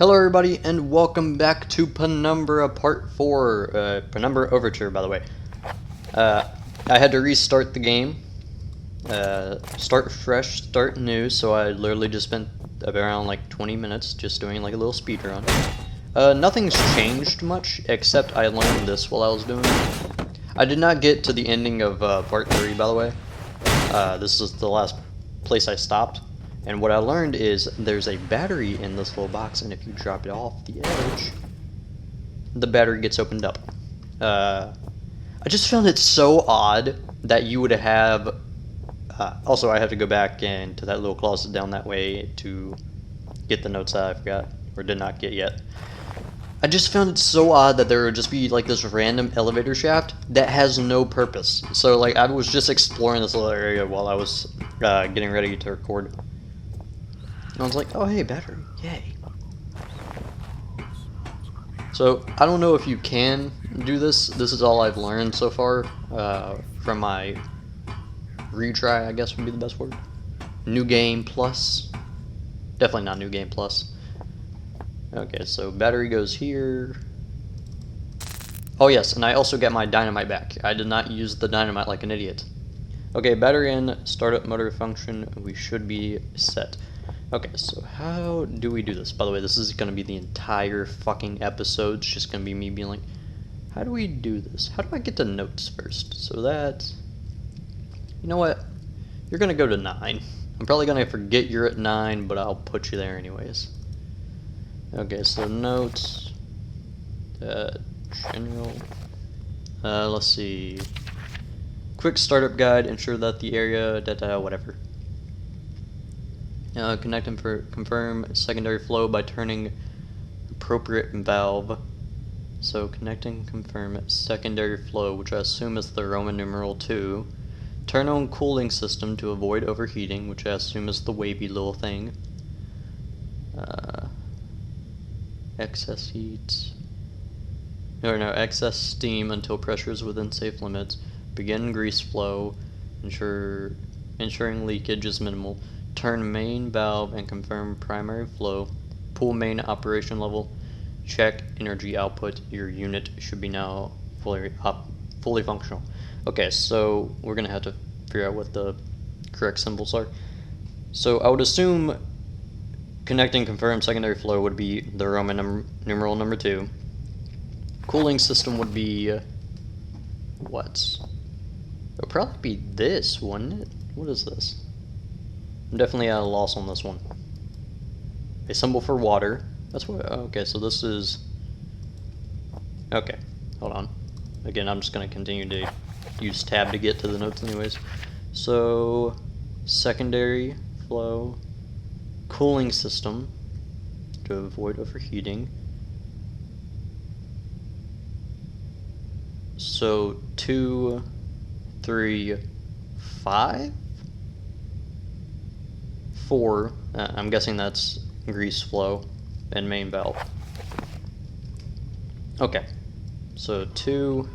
Hello everybody and welcome back to Penumbra Part 4, Penumbra Overture by the way. I had to restart the game, start fresh, start new, so I literally just spent around like 20 minutes just doing like a little speed run. Nothing's changed much except I learned this while I was doing it. I did not get to the ending of Part 3 by the way. This is the last place I stopped. And what I learned is there's a battery in this little box, and if you drop it off the edge, the battery gets opened up. I just found it so odd that you would have... also, I have to go back into that little closet down that way to get the notes that I forgot, or did not get yet. I just found it so odd that there would just be like this random elevator shaft that has no purpose. So like I was just exploring this little area while I was getting ready to record. And I was like, oh hey, battery, yay. So, I don't know if you can do this. This is all I've learned so far from my retry, I guess would be the best word. New Game Plus. Definitely not New Game Plus. Okay, so battery goes here. Oh yes, and I also get my dynamite back. I did not use the dynamite like an idiot. Okay, battery in, startup motor function, we should be set. Okay, so how do we do this? By the way, this is going to be the entire fucking episode. It's just going to be me being like, how do we do this? How do I get to notes first? So that, you know what? You're going to go to 9. I'm probably going to forget you're at 9, but I'll put you there anyways. Okay, so notes, general, let's see. Quick startup guide, ensure that the area, whatever. Connect and confirm secondary flow by turning appropriate valve. So connect and confirm secondary flow, which I assume is the Roman numeral 2. Turn on cooling system to avoid overheating, which I assume is the wavy little thing. Excess heat. No, excess steam until pressure is within safe limits. Begin grease flow, ensuring leakage is minimal. Turn main valve and confirm primary flow. Pull main operation level. Check energy output. Your unit should be now fully functional. Okay, so we're gonna have to figure out what the correct symbols are. So I would assume connect and confirm secondary flow would be the Roman numeral number 2. Cooling system would be what? It would probably be this, wouldn't it? What is this? I'm definitely at a loss on this one. A symbol for water. That's what. Okay, so this is. Okay, hold on. Again, I'm just going to continue to use tab to get to the notes, anyways. So, secondary flow, cooling system to avoid overheating. So 2, 3, 5. 4, I'm guessing that's grease flow and main valve. Okay, so 2,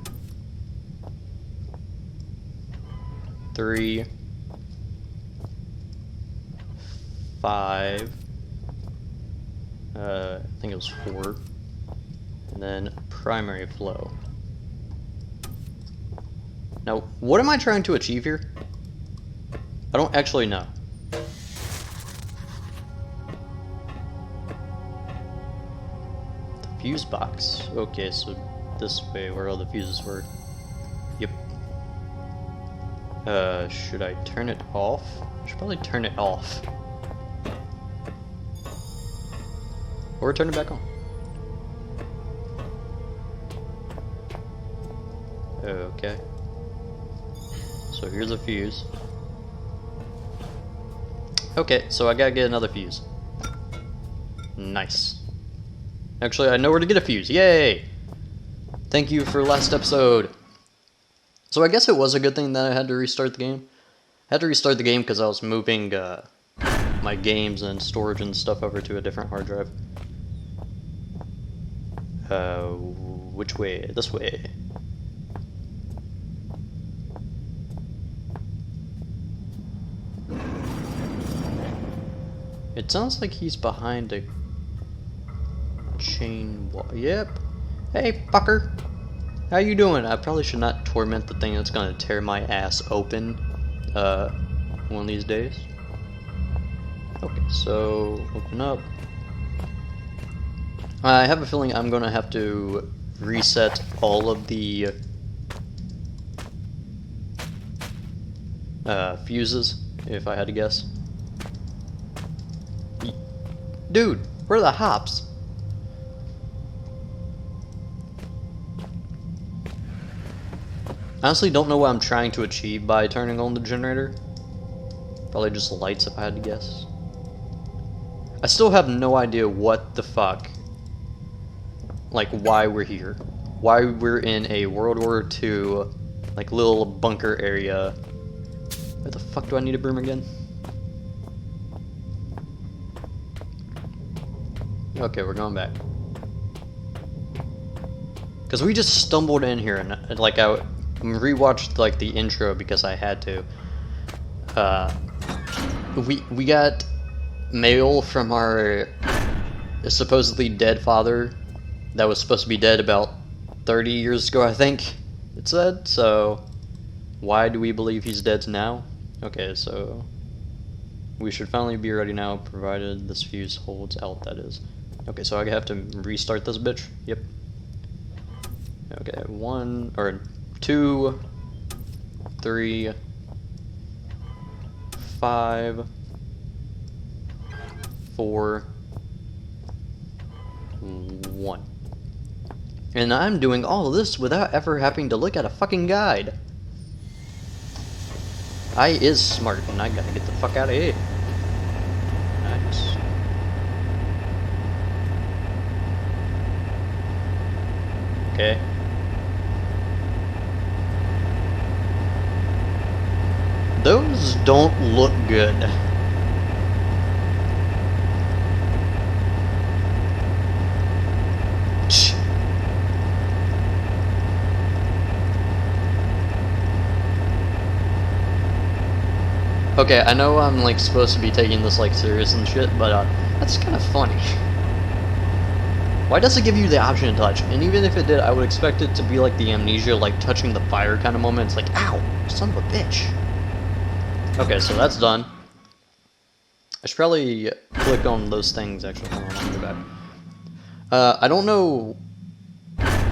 3, 5, I think it was 4, and then primary flow. Now, what am I trying to achieve here? I don't actually know. Fuse box. Okay, so this way where all the fuses were. Yep. Should I turn it off? I should probably turn it off. Or turn it back on. Okay. So here's a fuse. Okay, so I gotta get another fuse. Nice. Actually, I know where to get a fuse. Yay! Thank you for last episode. So I guess it was a good thing that I had to restart the game. I had to restart the game because I was moving my games and storage and stuff over to a different hard drive. Which way? This way. It sounds like he's behind a chain wall. Yep. Hey, fucker. How you doing? I probably should not torment the thing that's gonna tear my ass open one of these days. Okay, so open up. I have a feeling I'm gonna have to reset all of the fuses, if I had to guess. Dude, where are the hops? I honestly don't know what I'm trying to achieve by turning on the generator. Probably just lights if I had to guess. I still have no idea what the fuck, like why we're here. Why we're in a World War II, like little bunker area. Where the fuck do I need a broom again? Okay, we're going back. Because we just stumbled in here and like I rewatched like the intro because I had to. We got mail from our supposedly dead father that was supposed to be dead about 30 years ago, I think it said. So why do we believe he's dead now? Okay, so we should finally be ready now, provided this fuse holds out, that is. Okay, so I have to restart this bitch. Yep. Okay, 1 or 2, 3, 5, 4, 1. And I'm doing all of this without ever having to look at a fucking guide. I is smart, and I gotta get the fuck out of here. Nice. Okay. Those don't look good. Okay, I know I'm like supposed to be taking this like serious and shit, but that's kind of funny. Why does it give you the option to touch? And even if it did, I would expect it to be like the Amnesia, like touching the fire kind of moment. It's like, ow, son of a bitch. Okay, so that's done. I should probably click on those things, actually. Hold on, I'll go back. I don't know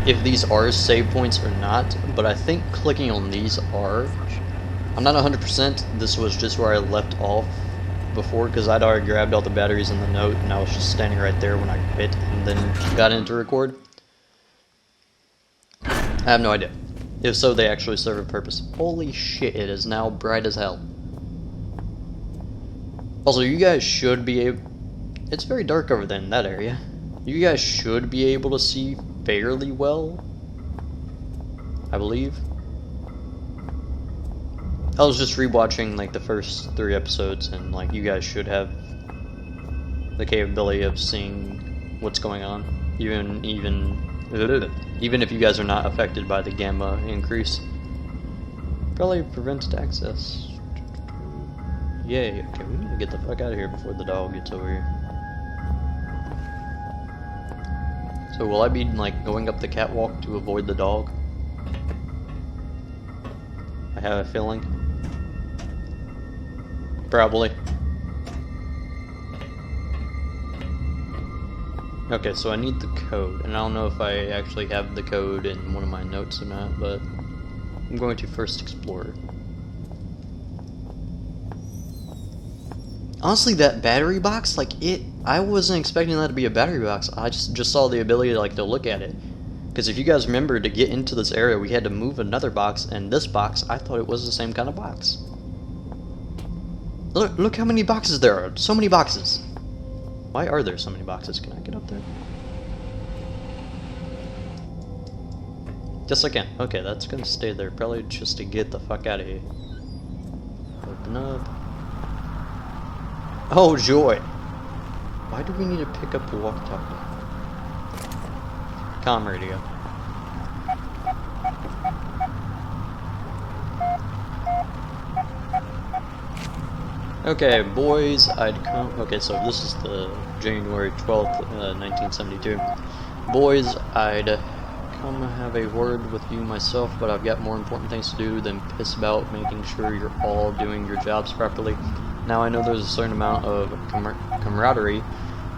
if these are save points or not, but I think clicking on these are. I'm not 100%, this was just where I left off before, because I'd already grabbed all the batteries in the note, and I was just standing right there when I quit, and then got in to record. I have no idea. If so, they actually serve a purpose. Holy shit, it is now bright as hell. Also, you guys should be able... It's very dark over there in that area. You guys should be able to see fairly well, I believe. I was just rewatching like the first 3 episodes, and like you guys should have the capability of seeing what's going on, even if you guys are not affected by the gamma increase. Probably prevented access. Yay! Okay, we need to get the fuck out of here before the dog gets over here. So will I be like going up the catwalk to avoid the dog? I have a feeling. Probably. Okay, so I need the code, and I don't know if I actually have the code in one of my notes or not, but I'm going to first explore. Honestly, that battery box, like I wasn't expecting that to be a battery box. I just saw the ability to, like, to look at it. Because if you guys remember, to get into this area, we had to move another box, and this box, I thought it was the same kind of box. Look how many boxes there are. So many boxes. Why are there so many boxes? Can I get up there? Yes, I can. Okay, that's gonna stay there. Probably just to get the fuck out of here. Open up. Oh, joy. Why do we need to pick up the walkie-talkie? Comm radio. Okay, boys, I'd come. Okay, so this is the January 12th, 1972. Boys, I'd come have a word with you myself, but I've got more important things to do than piss about making sure you're all doing your jobs properly. Now, I know there's a certain amount of camaraderie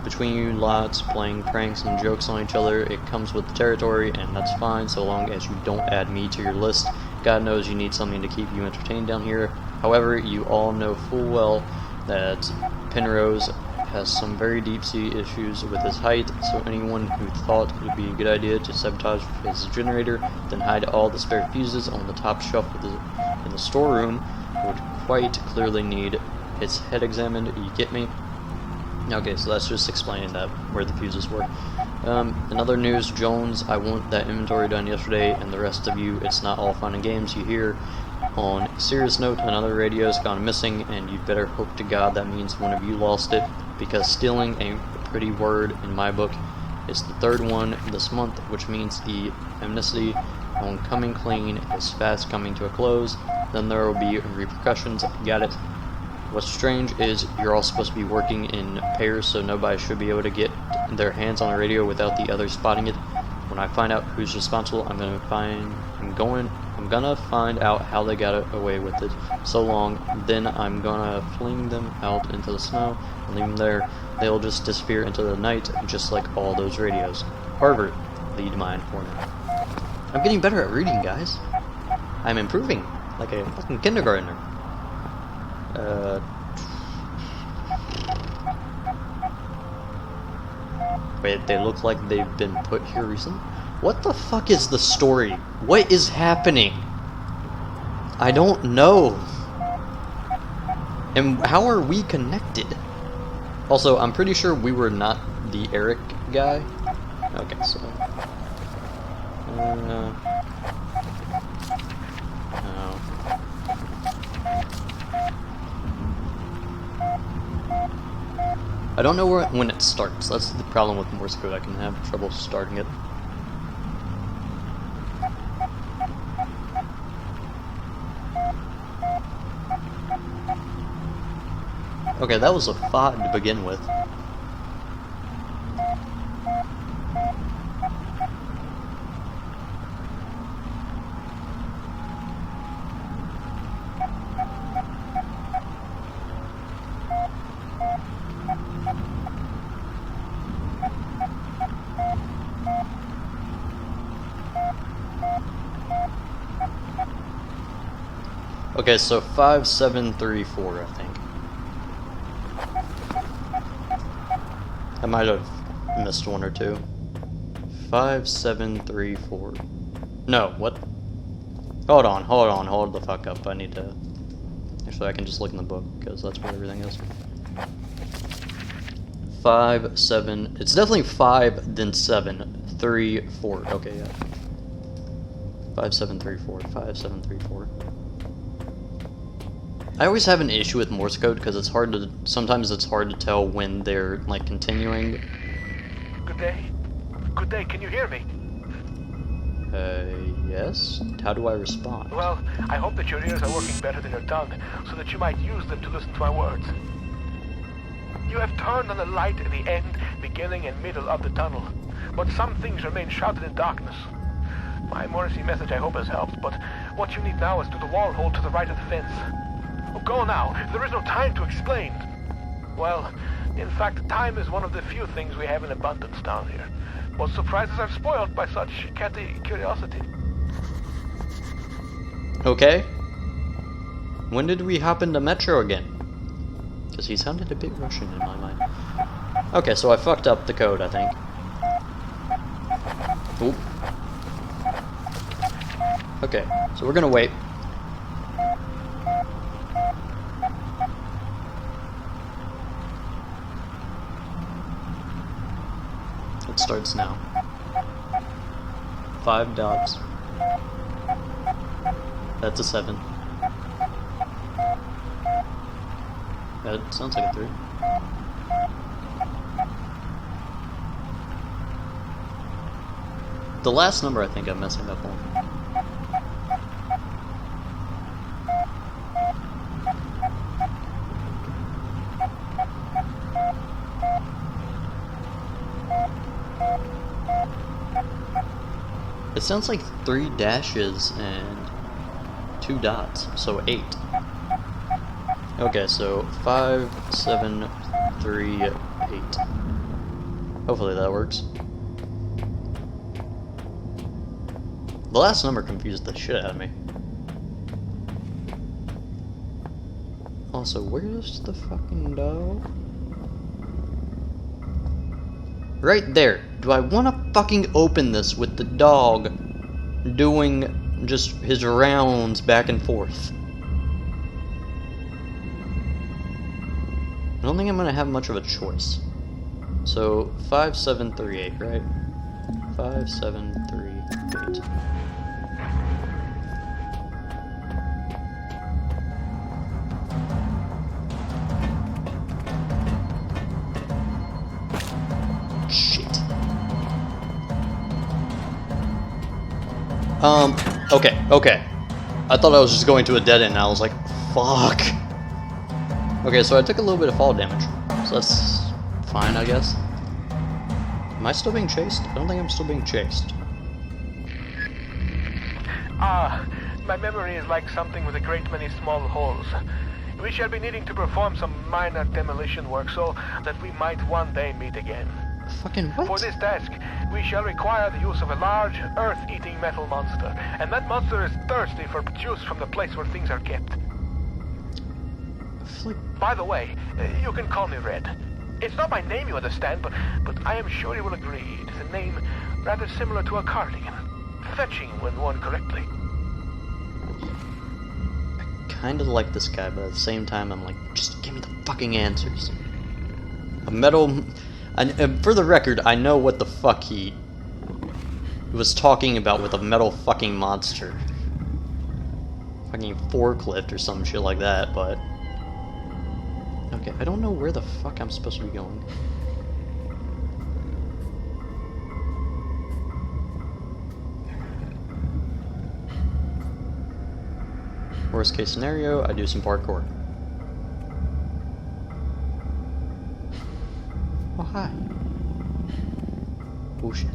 between you lots, playing pranks and jokes on each other. It comes with the territory, and that's fine so long as you don't add me to your list. God knows you need something to keep you entertained down here. However, you all know full well that Penrose has some very deep-sea issues with his height, so anyone who thought it would be a good idea to sabotage his generator, then hide all the spare fuses on the top shelf in the storeroom, would quite clearly need its head examined. You get me? Okay, so that's just explaining that where the fuses were. In other news, Jones, I want that inventory done yesterday, and the rest of you, it's not all fun and games. You hear? On a serious note, another radio's gone missing, and you'd better hope to God that means one of you lost it, because stealing ain't a pretty word in my book. It's the third one this month, which means the amnesty on coming clean is fast coming to a close. Then there will be repercussions. Got it? What's strange is you're all supposed to be working in pairs, so nobody should be able to get their hands on a radio without the other spotting it. When I find out who's responsible, I'm gonna find out how they got away with it so long. Then I'm gonna fling them out into the snow and leave them there. They'll just disappear into the night, just like all those radios. Harvard, lead my informant. I'm getting better at reading, guys. I'm improving, like a fucking kindergartner. Wait, they look like they've been put here recently? What the fuck is the story? What is happening? I don't know. And how are we connected? Also, I'm pretty sure we were not the Eric guy. Okay, so... no. I don't know when it starts. That's the problem with Morse code. I can have trouble starting it. Okay, that was a 5 to begin with. Okay, so 5734, I think. I might have missed one or two. 5734. No, what? Hold the fuck up. I need to... Actually, I can just look in the book, because that's where everything is. 5, 7... It's definitely 5, then 7, 3, 4. Okay, yeah. 5734, 5734. I always have an issue with Morse code because it's hard to, sometimes it's hard to tell when they're like continuing. Good day. Good day, can you hear me? Yes? How do I respond? Well, I hope that your ears are working better than your tongue, so that you might use them to listen to my words. You have turned on the light at the end, beginning and middle of the tunnel, but some things remain shrouded in darkness. My Morrissey message I hope has helped, but what you need now is to the wall hole to the right of the fence. Oh, go now. There is no time to explain. Well, in fact, time is one of the few things we have in abundance down here. What surprises I've spoiled by such catty curiosity. Okay. When did we hop into Metro again? Because he sounded a bit Russian in my mind. Okay, so I fucked up the code, I think. Oop. Okay, so we're gonna wait. It starts now. 5 dots. That's a 7. That sounds like a 3. The last number I think I'm messing up on. It sounds like 3 dashes and 2 dots, so 8. Okay, so 5, 7, 3, 8. Hopefully that works. The last number confused the shit out of me. Also, where's the fucking dog? Right there. Do I want to fucking open this with the dog doing just his rounds back and forth? I don't think I'm going to have much of a choice. So, 5, 7, 3, 8, right? 5, 7, 3, 8. Shit. Okay. I thought I was just going to a dead end and I was like, fuck. Okay, so I took a little bit of fall damage. So that's fine, I guess. Am I still being chased? I don't think I'm still being chased. My memory is like something with a great many small holes. We shall be needing to perform some minor demolition work so that we might one day meet again. Fucking what? For this task, we shall require the use of a large, earth-eating metal monster, and that monster is thirsty for juice from the place where things are kept. By the way, you can call me Red. It's not my name, you understand, but I am sure you will agree it is a name rather similar to a cardigan. Fetching when worn correctly. I kinda like this guy, but at the same time I'm like, just give me the fucking answers. A metal... And for the record, I know what the fuck he was talking about with a metal fucking monster. Fucking forklift or some shit like that, but... Okay, I don't know where the fuck I'm supposed to be going. Worst case scenario, I do some parkour. Oh, hi. Oh, shit.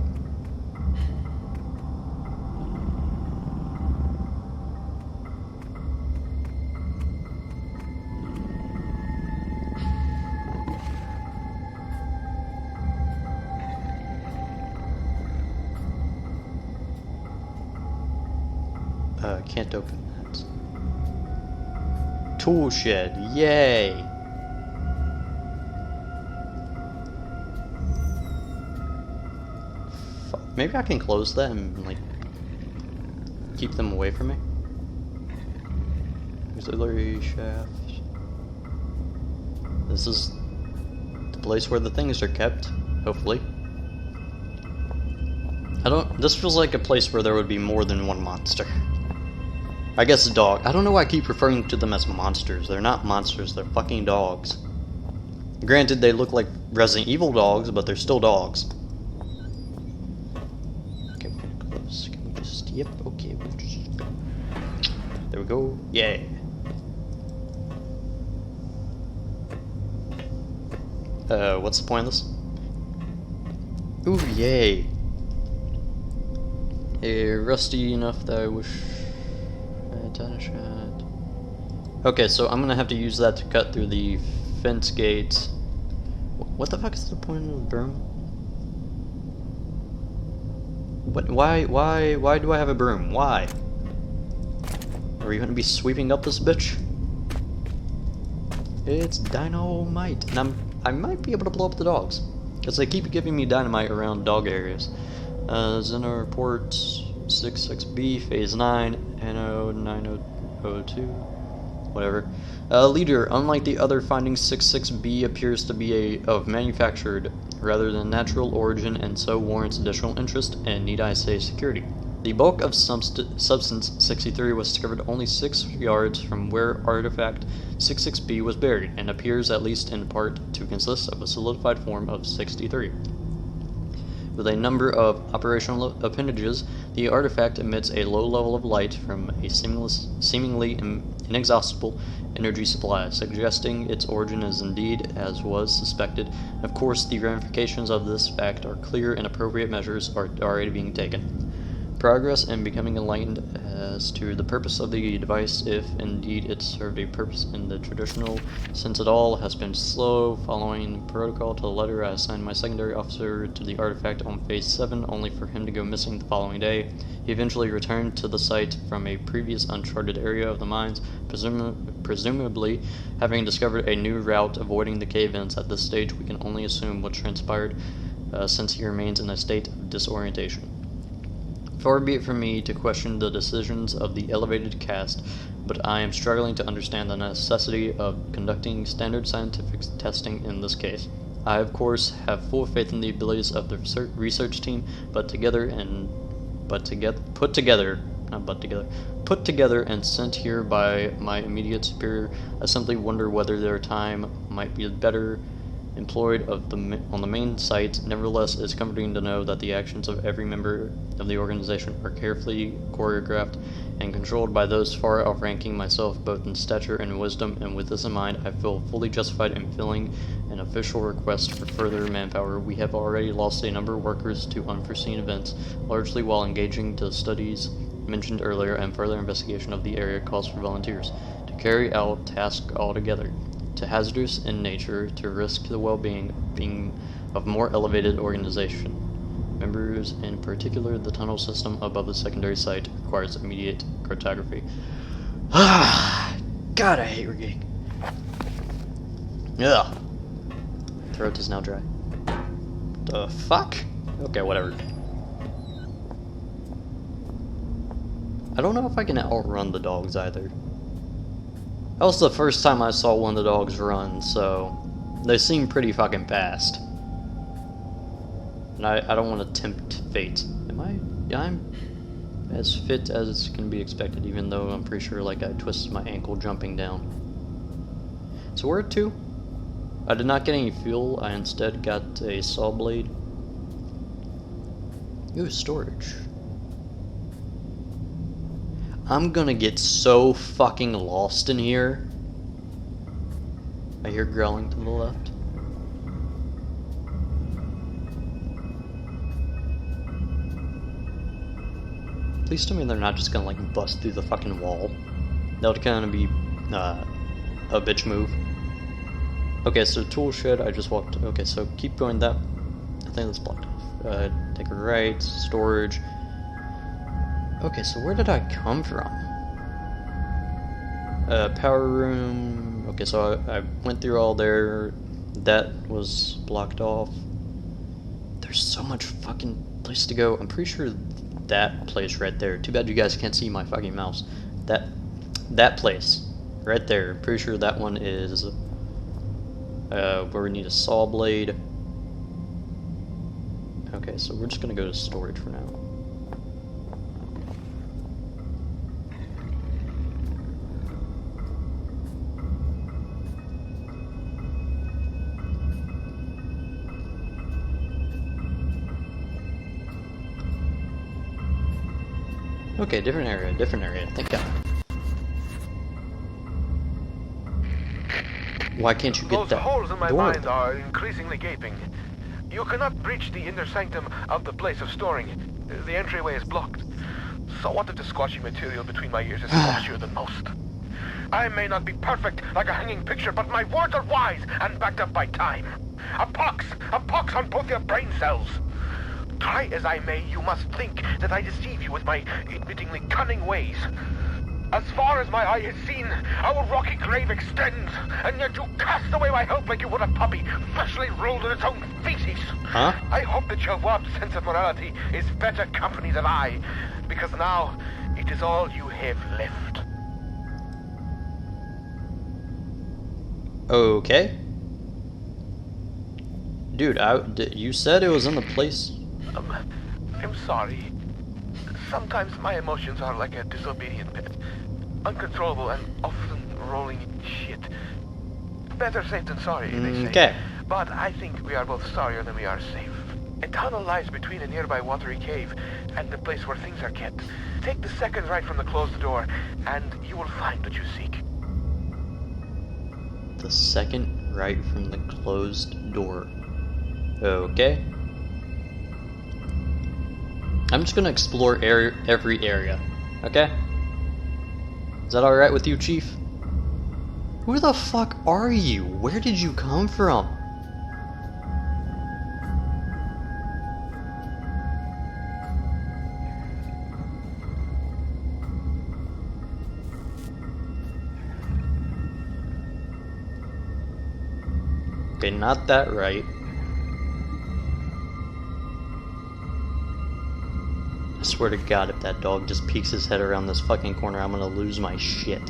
Can't open that. Tool shed, yay! Fuck. Maybe I can close that and, like, keep them away from me. Auxiliary shafts. This is the place where the things are kept, hopefully. This feels like a place where there would be more than one monster. I guess a dog. I don't know why I keep referring to them as monsters. They're not monsters, they're fucking dogs. Granted, they look like Resident Evil dogs, but they're still dogs. Okay, we're getting close. Can we just... Yep, okay. We'll just... There we go. Yeah. What's the point of this? Ooh, yay. Rusty enough that I wish... Okay, so I'm gonna have to use that to cut through the fence gates. What the fuck is the point of the broom? What? Why do I have a broom? Why? Are we gonna be sweeping up this bitch? It's dynamite, and I might be able to blow up the dogs, because they keep giving me dynamite around dog areas. Xeno report 66B, phase 9, NO 9002. Whatever. Leader, unlike the other findings, 66B appears to be of manufactured rather than natural origin and so warrants additional interest and, need I say, security. The bulk of substance 63 was discovered only 6 yards from where artifact 66B was buried and appears, at least in part, to consist of a solidified form of 63. With a number of operational appendages, the artifact emits a low level of light from a seemingly inexhaustible energy supply, suggesting its origin is indeed as was suspected. Of course, the ramifications of this fact are clear and appropriate measures are already being taken. Progress in becoming enlightened as to the purpose of the device, if indeed it served a purpose in the traditional sense at all, has been slow. Following protocol to the letter, I assigned my secondary officer to the artifact on Phase 7, only for him to go missing the following day. He eventually returned to the site from a previous uncharted area of the mines, presumably having discovered a new route avoiding the cave-ins. At this stage, we can only assume what transpired, since he remains in a state of disorientation. Far be it from me to question the decisions of the elevated caste, but I am struggling to understand the necessity of conducting standard scientific testing in this case. I, of course, have full faith in the abilities of the research team, put together and sent here by my immediate superior. I simply wonder whether their time might be better employed on the main site. Nevertheless, it's comforting to know that the actions of every member of the organization are carefully choreographed and controlled by those far outranking myself both in stature and wisdom, and with this in mind, I feel fully justified in filling an official request for further manpower. We have already lost a number of workers to unforeseen events, largely while engaging to studies mentioned earlier, and further investigation of the area calls for volunteers to carry out tasks altogether too hazardous in nature to risk the well-being of more elevated organization. Members, in particular, the tunnel system above the secondary site requires immediate cartography. God, I hate rigging. Ugh. Throat is now dry. The fuck? Okay, whatever. I don't know if I can outrun the dogs either. That was the first time I saw one of the dogs run, so they seem pretty fucking fast. And I don't want to tempt fate. I'm as fit as can be expected, even though I'm pretty sure like I twisted my ankle jumping down. So where to? I did not get any fuel, I instead got a saw blade. Ooh, storage. I'm gonna get so fucking lost in here. I hear growling to the left. Please tell me they're not just gonna like bust through the fucking wall. That would kind of be a bitch move. Okay, so tool shed, I just walked. Okay, so keep going that. I think that's blocked off. Take a right, storage. Okay, so where did I come from? Power room. Okay, so I went through all there. That was blocked off. There's so much fucking place to go. I'm pretty sure that place right there. Too bad you guys can't see my fucking mouse. That place right there. Pretty sure that one is where we need a saw blade. Okay, so we're just gonna go to storage for now. Okay, different area, thank God. Why can't you get Those that holes in my door mind open? are increasingly gaping. You cannot breach the inner sanctum of the place of storing. The entryway is blocked. So what if the squashy material between my ears is squashier than most? I may not be perfect like a hanging picture, but my words are wise and backed up by time. A pox on both your brain cells. Try as I may, you must think that I deceive you with my admittingly cunning ways. As far as my eye has seen, our rocky grave extends, and yet you cast away my hope like you would a puppy freshly rolled in its own feces. Huh? I hope that your warped sense of morality is better company than I, because now it is all you have left. Okay. Dude, you said it was in the place. I'm sorry. Sometimes my emotions are like a disobedient pet. Uncontrollable and often rolling in shit. Better safe than sorry, they say. Okay. But I think we are both sorrier than we are safe. A tunnel lies between a nearby watery cave and the place where things are kept. Take the second right from the closed door, and you will find what you seek. The second right from the closed door. Okay. I'm just gonna explore every area. Okay? Is that alright with you, Chief? Who the fuck are you? Where did you come from? Okay, not that right. I swear to God, if that dog just peeks his head around this fucking corner, I'm gonna lose my shit.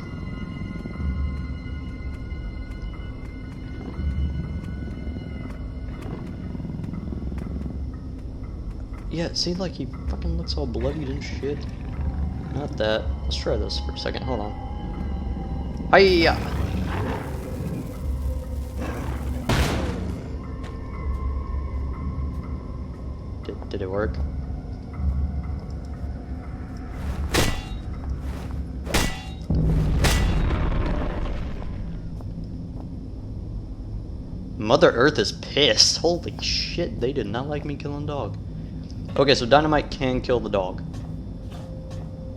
Yeah, see, like, he fucking looks all bloodied and shit. Not that. Let's try this for a second. Hold on. Hiya! Did it work? Mother Earth is pissed. Holy shit, they did not like me killing dog. Okay, so dynamite can kill the dog.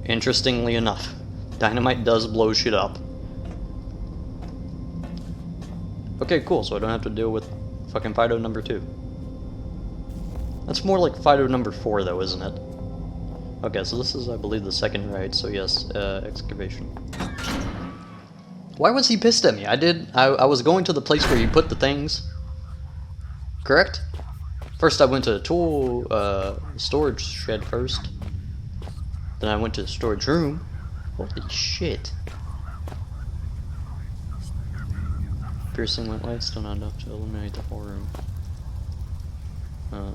Interestingly enough, dynamite does blow shit up. Okay, cool, so I don't have to deal with fucking Fido number 2. That's more like Fido number 4 though, isn't it? Okay, so this is, I believe, the second right, so yes, excavation. Why was he pissed at me? I was going to the place where you put the things. Correct? First I went to the tool storage shed first. Then I went to the storage room. Holy shit. Piercing went light, still not enough to illuminate the whole room.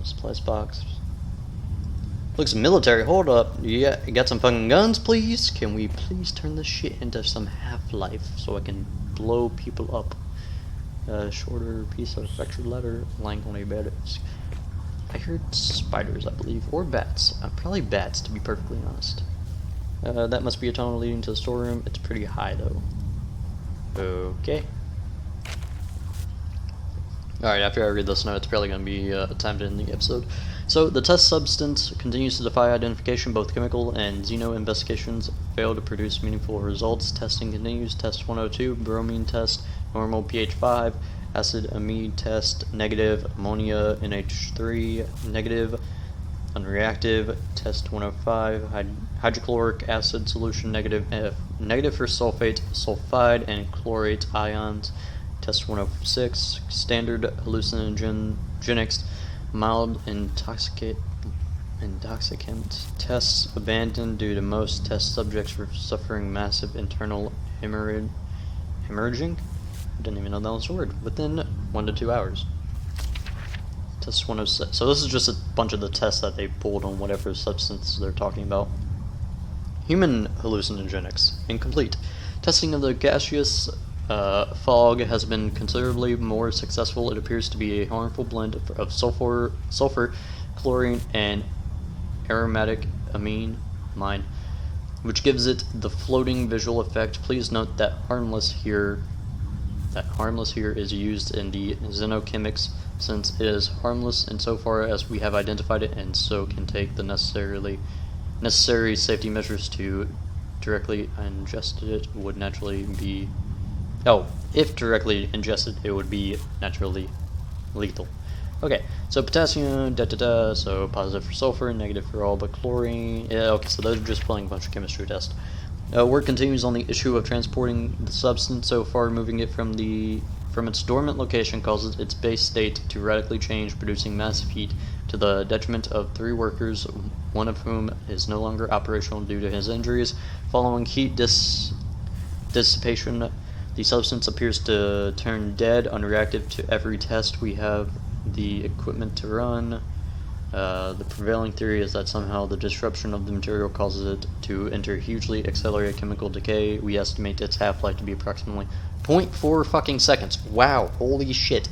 Supplies box. Looks military. Hold up. Yeah, you got some fucking guns, please? Can we please turn this shit into some Half-Life so I can blow people up? Shorter piece of fractured leather lying on a bed. I heard spiders, I believe, or bats. Probably bats, to be perfectly honest. That must be a tunnel leading to the storeroom. It's pretty high, though. Okay. Alright, after I read this note, it's probably going to be time to end the episode. So, the test substance continues to defy identification. Both chemical and xeno investigations fail to produce meaningful results. Testing continues. Test 102, bromine test, normal pH 5. Acid amide test, negative. Ammonia NH3, negative. Unreactive. Test 105, hydrochloric acid solution, negative. Negative for sulfate, sulfide, and chlorate ions. Test 106, standard hallucinogenics, mild intoxicant tests abandoned due to most test subjects were suffering massive internal hemorrhaging. I didn't even know that was a word. Within 1 to 2 hours. Test 106. So this is just a bunch of the tests that they pulled on whatever substance they're talking about. Human hallucinogenics, incomplete. Testing of the gaseous fog has been considerably more successful. It appears to be a harmful blend of sulfur, chlorine, and aromatic amine, which gives it the floating visual effect. Please note that harmless here is used in the xenochemics, since it is harmless insofar as we have identified it, and so can take the necessary safety measures to directly ingest it would naturally be. Oh, if directly ingested, it would be naturally lethal. Okay, so potassium, so positive for sulfur, negative for all but chlorine. Yeah, okay, so those are just playing a bunch of chemistry tests. Work continues on the issue of transporting the substance. So far, moving it from its dormant location causes its base state to radically change, producing massive heat to the detriment of 3 workers, one of whom is no longer operational due to his injuries. Following heat dissipation, the substance appears to turn dead, unreactive to every test we have the equipment to run. The prevailing theory is that somehow the disruption of the material causes it to enter hugely accelerated chemical decay. We estimate its half-life to be approximately 0.4 fucking seconds. Wow, holy shit.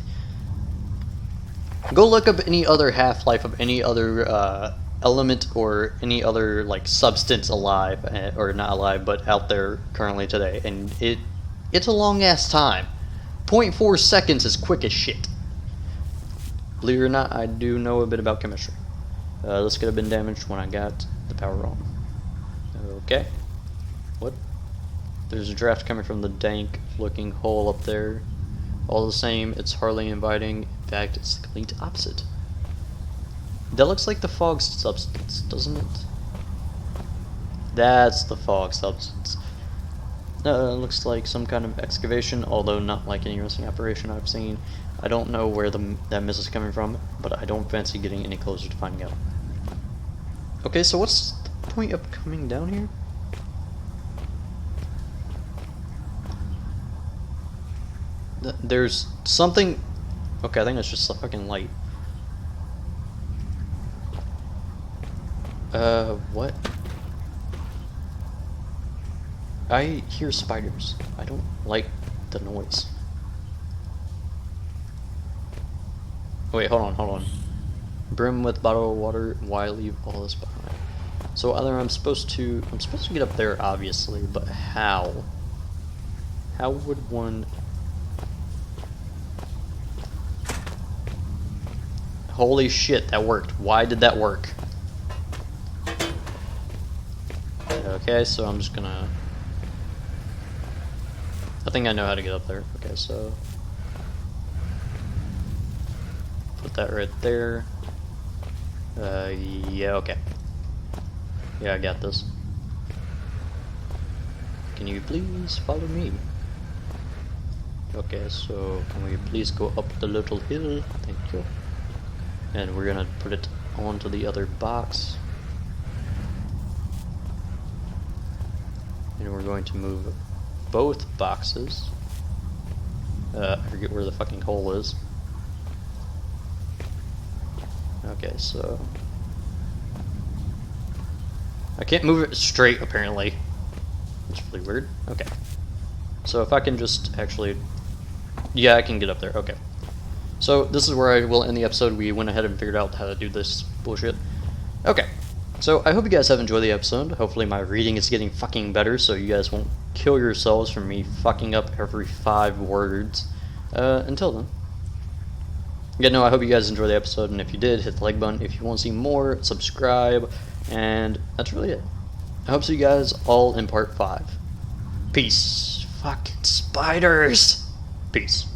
Go look up any other half-life of any other element or any other like substance alive, or not alive, but out there currently today, and it's a long ass time. 0.4 seconds is quick as shit. Believe it or not, I do know a bit about chemistry. This could have been damaged when I got the power on. Okay. What? There's a draft coming from the dank looking hole up there. All the same, it's hardly inviting. In fact, it's the complete opposite. That looks like the fog substance, doesn't it? That's the fog substance. Looks like some kind of excavation, although not like any rescue operation I've seen. I don't know where that mist is coming from, but I don't fancy getting any closer to finding out. Okay, so what's the point of coming down here? There's something... Okay, I think that's just the fucking light. What? I hear spiders. I don't like the noise. Wait, hold on. Brim with bottle of water. Why leave all this behind? So either I'm supposed to get up there, obviously, but how? How would one... Holy shit, that worked. Why did that work? Okay, so I'm just gonna... I think I know how to get up there. Okay, so... Put that right there. Yeah, okay. Yeah, I got this. Can you please follow me? Okay, so can we please go up the little hill? Thank you. And we're gonna put it onto the other box. And we're going to move both boxes. I forget where the fucking hole is. Okay, so... I can't move it straight, apparently. That's really weird. Okay. So if I can just actually... Yeah, I can get up there. Okay. So this is where I will end the episode. We went ahead and figured out how to do this bullshit. Okay. So I hope you guys have enjoyed the episode. Hopefully my reading is getting fucking better so you guys won't kill yourselves from me fucking up every 5 words. Until then. Yeah, no, I hope you guys enjoyed the episode, and if you did, hit the like button. If you want to see more, subscribe, and that's really it. I hope to see you guys all in part 5. Peace. Fucking spiders. Peace.